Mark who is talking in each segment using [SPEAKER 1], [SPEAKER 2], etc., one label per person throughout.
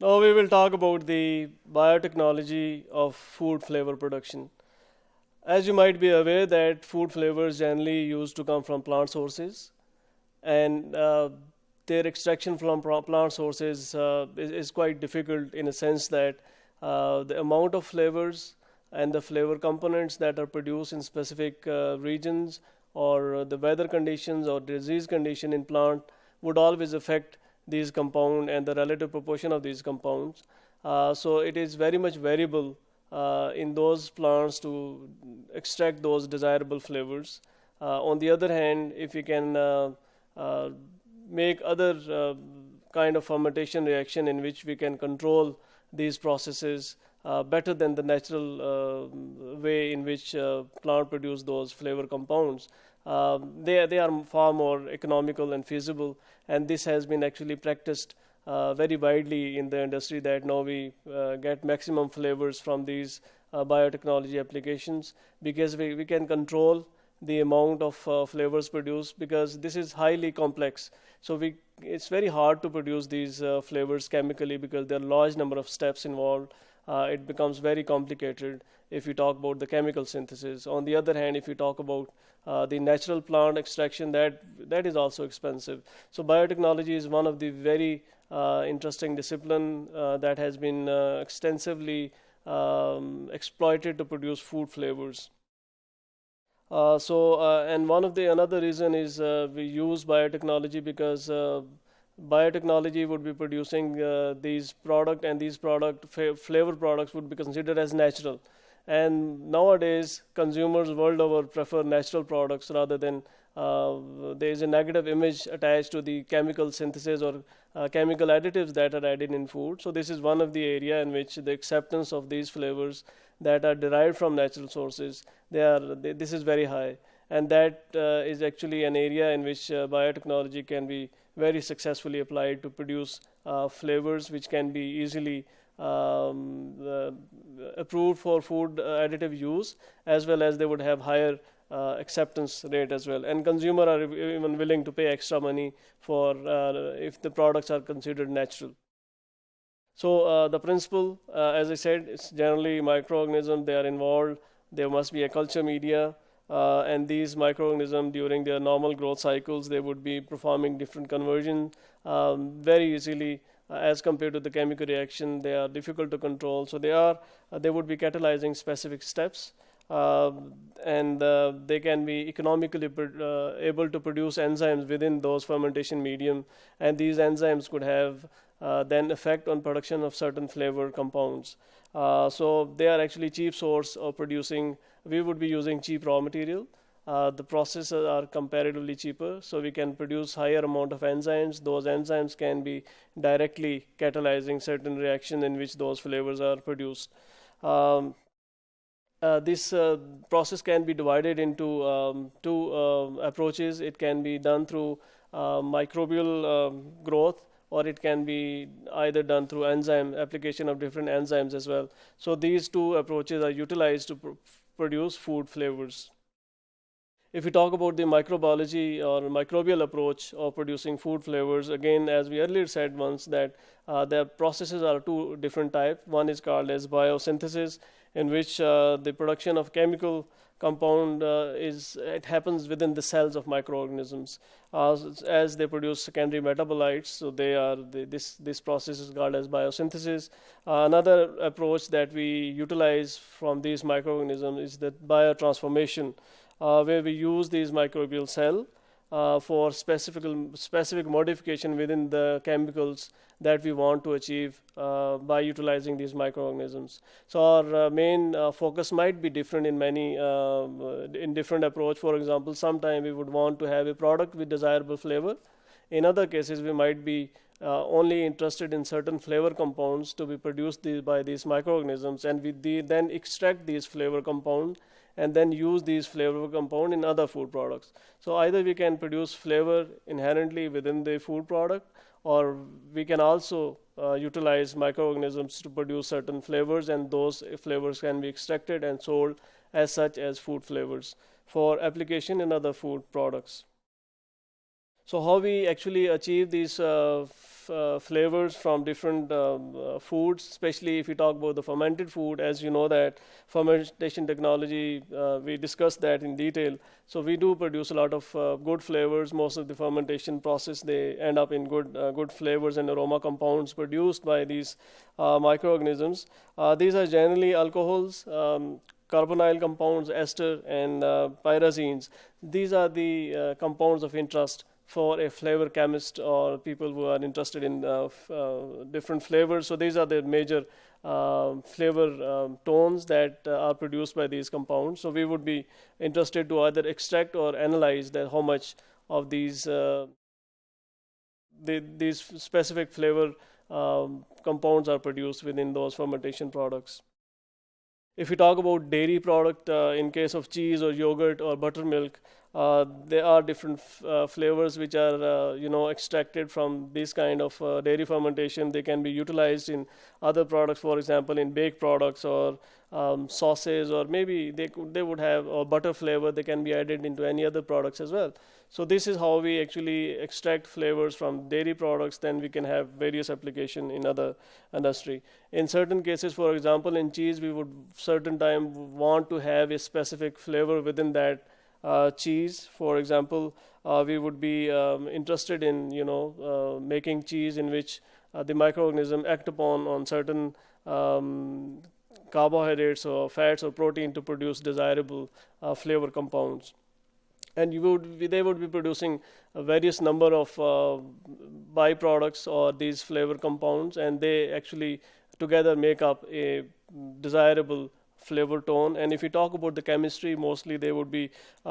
[SPEAKER 1] Now we will talk about the biotechnology of food flavor production. As you might be aware that food flavors generally used to come from plant sources, and their extraction from plant sources is quite difficult in a sense that the amount of flavors and the flavor components that are produced in specific regions or the weather conditions or disease condition in plant would always affect these compound and the relative proportion of these compounds. So it is very much variable in those plants to extract those desirable flavors. On the other hand, if we can uh, make other kind of fermentation reaction in which we can control these processes better than the natural way in which plant produce those flavor compounds. They are far more economical and feasible, and this has been actually practiced very widely in the industry that now we get maximum flavors from these biotechnology applications because we can control the amount of flavors produced because this is highly complex. So it's very hard to produce these flavors chemically because there are large number of steps involved. It becomes very complicated if you talk about the chemical synthesis. On the other hand, if you talk about the natural plant extraction, that is also expensive. So biotechnology is one of the very interesting discipline that has been extensively exploited to produce food flavors. And one of the another reason is we use biotechnology because biotechnology would be producing these product and these flavor products would be considered as natural. And nowadays, consumers world over prefer natural products rather than there is a negative image attached to the chemical synthesis or chemical additives that are added in food. So this is one of the area in which the acceptance of these flavors that are derived from natural sources, this is very high. And that is actually an area in which biotechnology can be very successfully applied to produce flavors which can be easily approved for food additive use, as well as they would have higher acceptance rate as well. And consumer are even willing to pay extra money for if the products are considered natural. So the principle, as I said, it's generally microorganisms. They are involved. There must be a culture media, and these microorganisms during their normal growth cycles, they would be performing different conversion very easily as compared to the chemical reaction. They are difficult to control. So they would be catalyzing specific steps. Uh, and they can be economically able to produce enzymes within those fermentation medium, and these enzymes could have then effect on production of certain flavor compounds. So they are actually cheap source of producing. We would be using cheap raw material. The processes are comparatively cheaper, so we can produce higher amount of enzymes. Those enzymes can be directly catalyzing certain reaction in which those flavors are produced. Um, this process can be divided into two approaches. It can be done through microbial growth, or it can be either done through enzyme application of different enzymes as well. So these two approaches are utilized to produce food flavors. If we talk about the microbiology or microbial approach of producing food flavors, again, as we earlier said once, that the processes are two different types. One is called as biosynthesis, in which the production of chemical compound it happens within the cells of microorganisms as they produce secondary metabolites. So this process is called as biosynthesis. Another approach that we utilize from these microorganisms is the biotransformation, where we use these microbial cell for specific modification within the chemicals that we want to achieve by utilizing these microorganisms. So our main focus might be different in different approach. For example, sometime we would want to have a product with desirable flavor. In other cases, we might be only interested in certain flavor compounds to be produced by these microorganisms, and we then extract these flavor compounds and then use these flavor compound in other food products. So either we can produce flavor inherently within the food product, or we can also utilize microorganisms to produce certain flavors, and those flavors can be extracted and sold as such as food flavors for application in other food products. So how we actually achieve these flavors from different foods, especially if you talk about the fermented food. As you know that fermentation technology, we discussed that in detail. So we do produce a lot of good flavors. Most of the fermentation process, they end up in good flavors and aroma compounds produced by these microorganisms. These are generally alcohols, carbonyl compounds, ester, and pyrazines. These are the compounds of interest for a flavor chemist or people who are interested in different flavors. So these are the major flavor tones that are produced by these compounds. So we would be interested to either extract or analyze that how much of these these specific flavor compounds are produced within those fermentation products. If we talk about dairy product, in case of cheese or yogurt or buttermilk, there are different flavors which are extracted from this kind of dairy fermentation. They can be utilized in other products, for example, in baked products or sauces, or maybe they would have a butter flavor. They can be added into any other products as well. So this is how we actually extract flavors from dairy products. Then we can have various application in other industry. In certain cases, for example, in cheese, we would certain time want to have a specific flavor within that cheese. For example, we would be interested in making cheese in which the microorganism act upon on certain carbohydrates or fats or protein to produce desirable flavor compounds. And they would be producing a various number of byproducts or these flavor compounds, and they actually together make up a desirable flavor tone. And if you talk about the chemistry, mostly they would be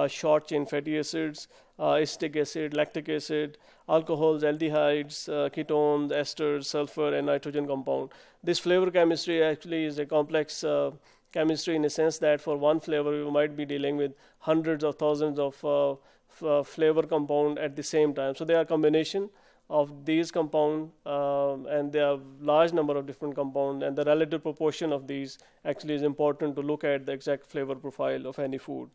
[SPEAKER 1] short chain fatty acids, acetic acid, lactic acid, alcohols, aldehydes, ketones, esters, sulfur, and nitrogen compound. This flavor chemistry actually is a complex chemistry in a sense that for one flavor we might be dealing with hundreds of thousands of flavor compound at the same time. So they are a combination of these compound, and there are large number of different compounds, and the relative proportion of these actually is important to look at the exact flavor profile of any food.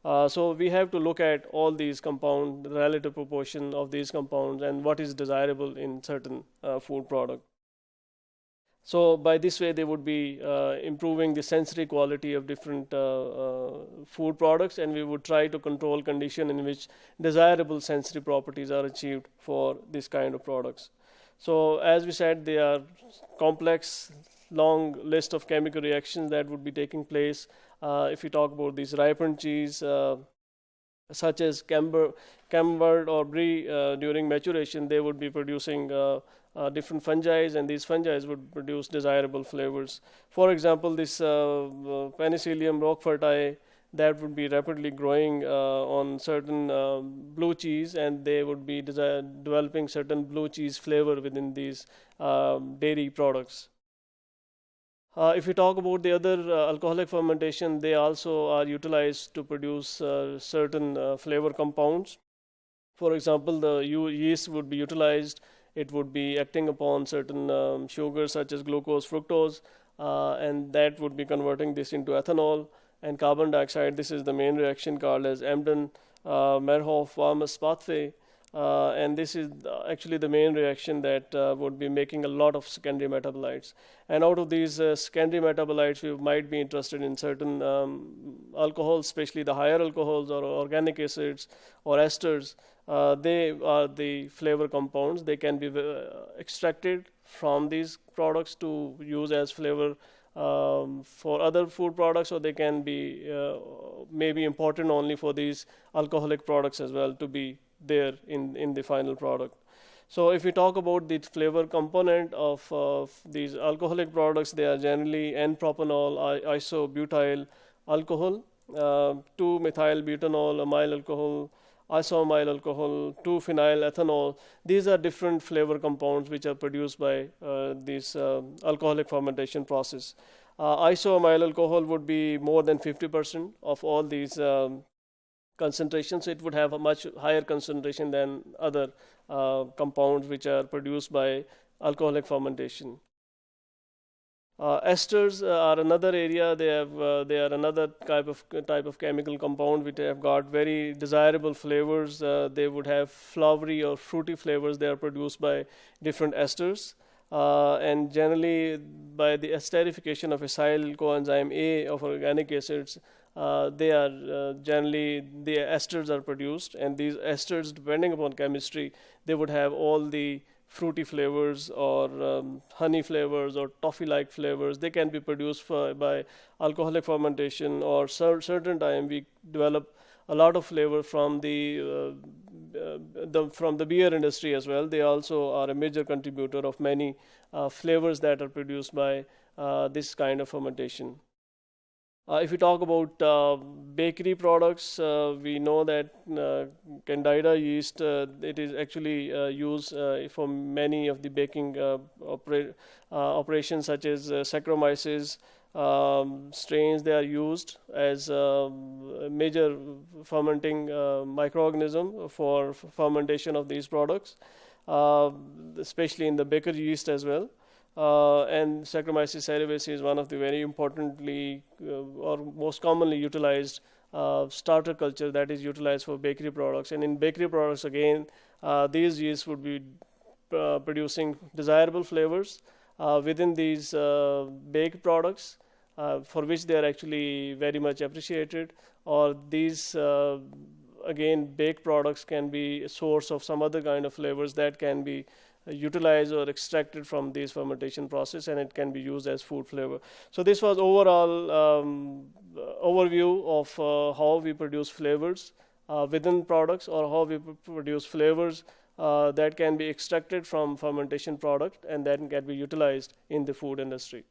[SPEAKER 1] So we have to look at all these compounds, the relative proportion of these compounds, and what is desirable in certain food product. So by this way, they would be improving the sensory quality of different food products, and we would try to control condition in which desirable sensory properties are achieved for this kind of products. So as we said, they are complex, long list of chemical reactions that would be taking place. If you talk about these ripened cheese, such as camembert or brie, during maturation, they would be producing different fungi, and these fungi would produce desirable flavors. For example, this Penicillium roqueforti, that would be rapidly growing on certain blue cheese, and they would be developing certain blue cheese flavor within these dairy products. If we talk about the other alcoholic fermentation, they also are utilized to produce certain flavor compounds. For example, the yeast would be utilized. It would be acting upon certain sugars such as glucose, fructose, and that would be converting this into ethanol and carbon dioxide. This is the main reaction called as Embden-Merhoff-Warmus pathway. And this is actually the main reaction that would be making a lot of secondary metabolites. And out of these secondary metabolites, we might be interested in certain alcohols, especially the higher alcohols or organic acids or esters. They are the flavor compounds. They can be extracted from these products to use as flavor for other food products, or they can be maybe important only for these alcoholic products as well to be there in the final product. So if we talk about the flavor component of these alcoholic products, they are generally N-propanol, isobutyl alcohol, 2-methylbutanol, amyl alcohol, isoamyl alcohol, 2-phenyl ethanol. These are different flavor compounds which are produced by this alcoholic fermentation process. Isoamyl alcohol would be more than 50% of all these concentrations. It would have a much higher concentration than other compounds which are produced by alcoholic fermentation. Esters are another area. They are another type of chemical compound which have got very desirable flavors. They would have flowery or fruity flavors. They are produced by different esters, and generally by the esterification of acyl coenzyme A of organic acids. They are generally the esters are produced, and these esters, depending upon chemistry, they would have all the fruity flavors or honey flavors or toffee-like flavors. They can be produced by alcoholic fermentation, or certain time we develop a lot of flavor from the beer industry as well. They also are a major contributor of many flavors that are produced by this kind of fermentation. If we talk about bakery products, we know that Candida yeast, it is actually used for many of the baking operations, such as Saccharomyces strains. They are used as major fermenting microorganism for fermentation of these products, especially in the bakery yeast as well. And Saccharomyces cerevisiae is one of the very importantly or most commonly utilized starter culture that is utilized for bakery products. And in bakery products, again, these yeasts would be producing desirable flavors within these baked products, for which they are actually very much appreciated. Or these again, baked products can be a source of some other kind of flavors that can be utilized or extracted from this fermentation process, and it can be used as food flavor. So this was overall overview of how we produce flavors within products, or how we produce flavors that can be extracted from fermentation product and then can be utilized in the food industry.